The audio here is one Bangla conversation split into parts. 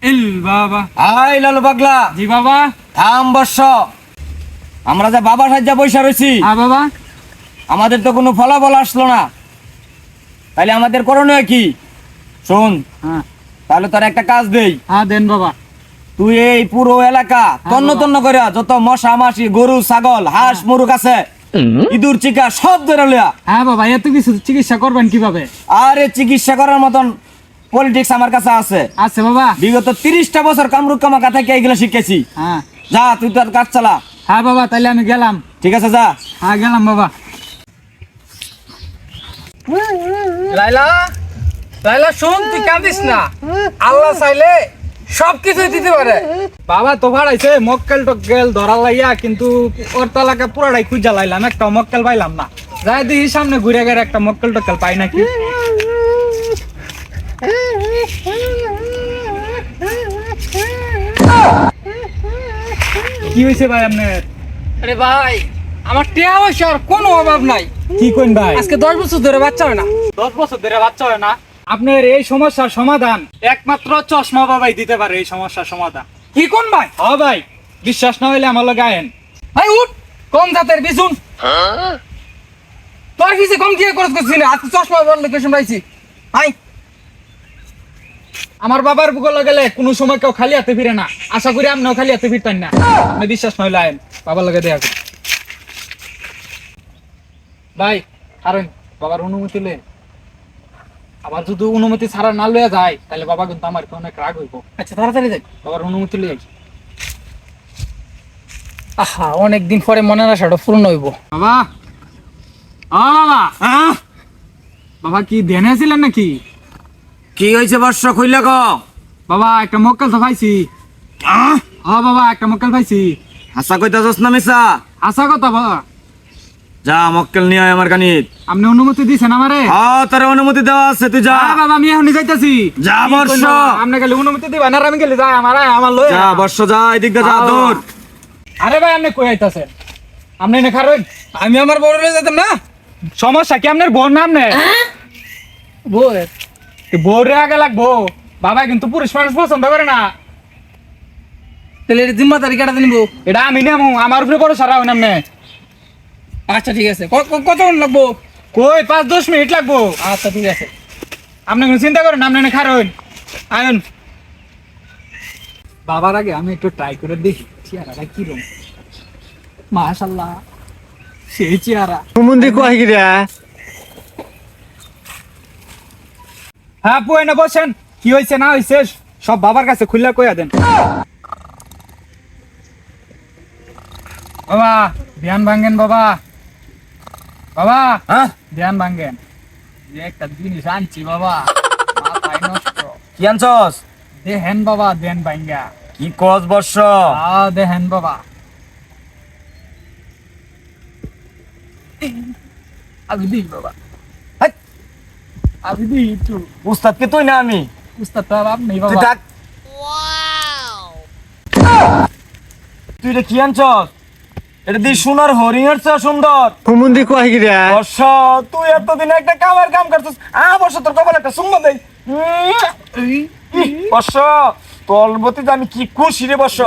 ইল বাবা। আই লালু পাগলা, জি বাবা। থাম বর্ষ। আমরা যে বাবা সাজ্জা পয়সা রয়েছি, হ্যাঁ বাবা। আমাদের তো কোনো ফলাফল আসলো না, তাহলে আমাদের করণীয় কি? শোন, হ্যাঁ তাহলে তোর একটা কাজ দেই। হ্যাঁ দেন বাবা। তুই এই পুরো এলাকা তন্ন তন্ন করে যত মশা মাছি গরু ছাগল হাঁস মুরগ আছে, ইঁদুর চিকা সব ধরে লিয়া। হ্যাঁ বাবা, এত কিছু চিকিৎসা করবেন কিভাবে? আরে চিকিৎসা করার মতন পলিটিক্স আমার কাছে আছে। আছে বাবা। বিগত 30টা বছর কামরুক কামাকা থেকে এইগুলো শিখেছি। হ্যাঁ যা তুই তোর কাজ চালা। হ্যাঁ বাবা, তাহলে আমি গেলাম। ঠিক আছে, যা। হ্যাঁ গেলাম বাবা। লাইলা, লাইলা শোন, তুই কাঁদিস না। আল্লাহ চাইলে সবকিছু দিতে পারে। বাবা তো ভাড়াইছে মক্কেল টক্কেল ধরা লাইয়া, কিন্তু ওর তালাকে পুরাটাই খুঁজা লাইলাম, একটা মক্কেল পাইলাম না। যাই দেখি সামনে ঘুরে গেলে একটা মক্কেল টক্কেল পাই নাকি। কি হয়েছে ভাই আপনার? আরে ভাই, আমার টিয়া পয়সার কোনো অভাব নাই। কি কইন ভাই? আজকে 10 বছর ধরে বাচ্চা হয় না। 10 বছর ধরে বাচ্চা হয় না? আপনার এই সমস্যার সমাধান একমাত্র চশমা বাবাই দিতে পারে। এই সমস্যার সমাধান কি কোন ভাই? হ্যাঁ ভাই, বিশ্বাস না হইলে আমার লগে আয়েন। ভাই উঠ, কম জাতের বিছুন। তোর কিছু কম কি খরচ করছিস? আজকে চশমা বড় লোকেশন পাইছি। ভাই আমার বাবার বুকে গেলে কোনো সময় কেউ খালি হাতে ফিরে না। আশা করি আপনিও খালি হাতে ফিরতেন না। আপনি বিশ্বাস না হইলে আয়েন, বাবার লগে দেখা করুন। ভাই কারণ বাবার অনুমতি লেন। আবার যদি অনুমতি ছাড়া না লইয়া যায়, তাহলে বাবা কিন্তু আমার অনেক রাগ হইব। আচ্ছা তাড়াতাড়ি যাই। বাবার অনুমতি লইয়া। আহা, অনেকদিন পরে মনের আশাটা পূর্ণ হইব। বাবা, ও বাবা, বাবা কি ধ্যানে ছিলেন নাকি? কি হয়েছে বর্ষ, খুইলে ক। বাবা একটা মক্কেল তো পাইছি। বাবা একটা মক্কেল পাইছি। হাসা কইতাছস না মিছা? আশা কথা বাবা। যা মক্কেল নিয়ে আয় আমার কানিত। আপনি অনুমতি দিছেন আমারে? তোর অনুমতি দেওয়া আছে, তুই যা। বাবা আমি এখনই যাইতাছি। যা বর্ষ। আপনি গেলে অনুমতি দিবেন আর আমি গেলে যাই আমার লই। যা বর্ষ, যা, এদিক দিয়ে যা, দূর। আরে ভাই আপনি কই আইতাছেন? আপনি না খারুন, আমি আমার বড় লয়ে যেতাম না। সমস্যা কি আপনার বোন নাম নে? বল। বোরে আগে লাগবো। বাবা কিন্তু পুরুষ মানুষ পছন্দ করে না। তাহলে এর জিম্মাদারি কাটাতে নিব। এটা আমি নেমু, আমার উপরে বড় সারা হইনাম নে। আচ্ছা ঠিক আছে, কতক্ষণ লাগবো? কই 5-10 মিনিট লাগবো। আচ্ছা ঠিক আছে। আপনি কোনো চিন্তা করেন, আপনি না খারুন আয়ন। বাবার আগে আমি একটু ট্রাই করে দেখি চেহারাটা কিরকম। মাশাআল্লাহ, সেই চেহারা। মুন্দি কই গিরা? হ্যাঁ পুয়ে না বসেন, কি হয়েছে না হয়েছে সব বাবার কাছে খুললে কইয়া দেন। বাবা ধ্যান ভাঙ্গেন, বাবা বাবা ধ্যান ভাঙ্গেন। যে একটা জিনিস আনছি বাবা, মাথায় নষ্ট। কি আনছস? দেখেন বাবা, দেন ভাঙ্গা। কি কস বর্ষ? দেখেন বাবা, আমি দিই বাবা, হাই, আমি দিই একটু। উস্তাদ কে তুই না আমি? উস্তাদ তো আপনি তুই বাবা। থাক। তুই এটা কি আনছস? এটা দিয়ে সোনার হরিণের চেয়ে সুন্দর। হুমুন্দি কয় গিরা? বর্ষ, তুই এতদিন একটা কামের কাম করছিস। বর্ষ, তোর কপালে একটা চুম্মা দেই। বর্ষ, তোর প্রতি যে আমি কি খুশি রে বর্ষ।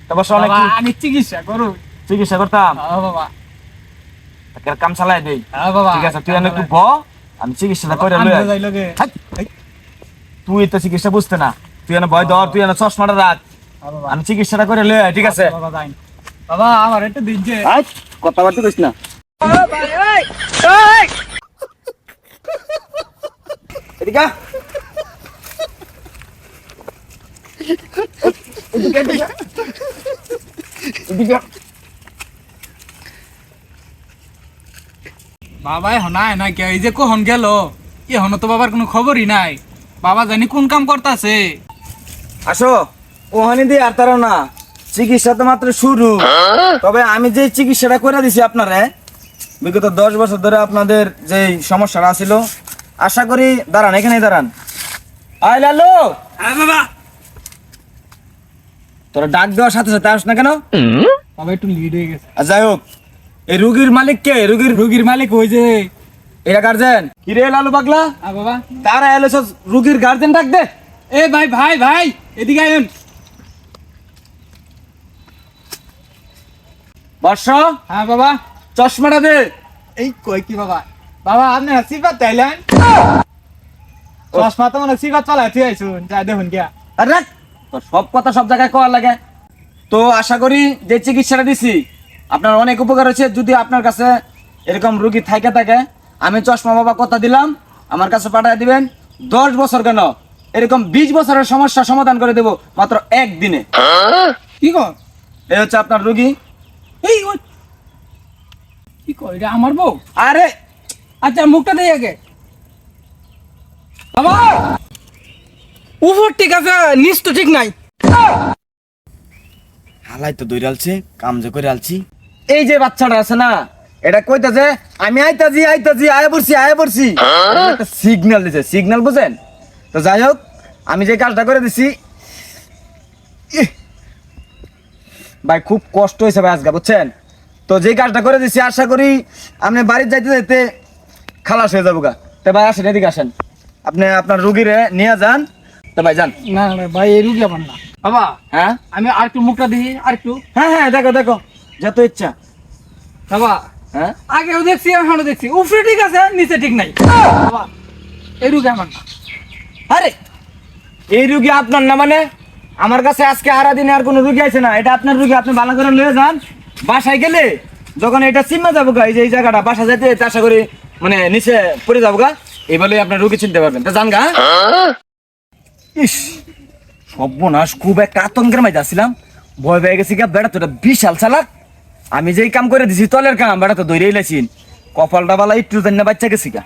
তা বর্ষ, অনেক বাবা, আমি চিকিৎসা করু। চিকিৎসা করতাম। বাবা, একটা কাম চালাই দেই। বাবা ঠিক আছে, তুই একটু ব, আমি চিকিৎসাটা করে আমি লই আই। যাই লগে। তুই তো চিকিৎসা বুঝতে না, তুই এনে ভয় ধর, তুই এনে চশমাটা রাখ, বাবা, আমি চিকিৎসাটা করে লই আই, ঠিক আছে? বাবা যাই। বাবা আমার একটা দিন যে কথাবার্তা কইস না। এদিকে আ। এদিকে আ। বাবা এখন নাই না কে, এই যে কখন গেল এখন তো বাবার কোনো খবরই নাই। বাবা জানি কোন কাম করতেছে। আসো, ওখানে দিয়ে আর তারা না, চিকিৎসা তো মাত্র শুরু। তবে আমি যে চিকিৎসাটা করে দিছি আপনারে, বিগত 10 বছর ধরে আপনাদের যে সমস্যাটা ছিল, আশা করি দাঁড়ান, এখানেই দাঁড়ান। আয় লালু, হ্যাঁ বাবা। তোরা ডাক দেওয়ার সাথে সাথে আস না কেন? বাবা একটু লিড হয়ে গেছে। আর যাই হোক, এই রুগীর মালিক কে? রুগীর মালিক ওই যে। এরা গার্জেন কি রে লালু পাগলা? বাবা তারা এলো, রুগীর গার্জেন ডাক দে। এ ভাই ভাই ভাই এদিকে আইন। বর্ষ হ্যাঁ বাবা। চশমাটা দে। এই কই কি বাবা? বাবা আপনি সিফাত তাইলেন? চশমা তো মানে সিফাত পালাইতে আইছুন, যাই দেখুন গিয়া। আরে তো সব কথা সব জায়গায় কওয়ার লাগে। তো আশা করি যে চিকিৎসাটা দিছি আপনার অনেক উপকার হয়েছে। যদি আপনার কাছে এরকম রুগী থাকে আমি চশমা বাবা কথা দিলাম আমার কাছে পাঠিয়ে দিবেন। 10 বছর কেন এরকম 20 বছরের সমস্যা সমাধান করে দেব মাত্র একদিনে। কি কর? এই হচ্ছে আপনার রুগী। এই ওই কি কর, এটা আমার বউ? আরে আচ্ছা মুখটা দেই আগে। বাবা উপর ঠিক আছে, নিচ তো ঠিক নাই। হালাই তো দৌড়ালছে কাম যে করে আলছি। এই যে বাচ্চাটা আছে না এটা কইতাছে আমি আইতাছি আয় পড়ছি একটা সিগন্যাল দিছে। সিগন্যাল বুঝেন? তো যাই হোক আমি যে কাজটা করে দিছি ভাই খুব কষ্ট হয়েছে ভাই আজকে বুঝছেন। তো যে কাজটা করে দিছি আশা করি আপনি বাড়িতে যাইতে যাইতে খালাস হয়ে যাবো গা। তো ভাই আসেন এদিকে আসেন, আপনি আপনার রুগীরে নিয়ে যান। তো ভাই যান। না না ভাই এই রুগী আমার না বাবা। হ্যাঁ আমি আর একটু মুখটা দিই আর একটু। হ্যাঁ দেখো যত ইচ্ছা। বাবা হ্যাঁ আগেও দেখছি এখনো দেখছি, উপরে ঠিক আছে নিচে ঠিক নাই। বাবা এই রুগী আমার না। আরে এই রুগী আপনার না মানে আমার কাছে আজকে আরা দিনে আর কোনো রুগী আছে না, এটা আপনার রুগী। আপনি ভালো করে লয়ে যান। বাসায় গেলে যখন এটা চিন্তা যাবো গা, এই যে এই জায়গাটা বাসা যাইতে যেতে আশা করি মানে নিচে পড়ে যাবো গা, এই বলে আপনার রুগী চিনতে পারবেন। তা যান গা। ইস সর্বনাশ, খুব একটা আতঙ্কের মাঝে আসছিলাম, ভয় পেয়ে গেছি গা। বেড়া তো এটা বিশাল চালাক। আমি যেই কাম করে দিছি তলের কাম, বেড়া তো দৌড়েই লাইছিন। কপালটা বালা একটু জন্য বাচ্চা গেছি গা।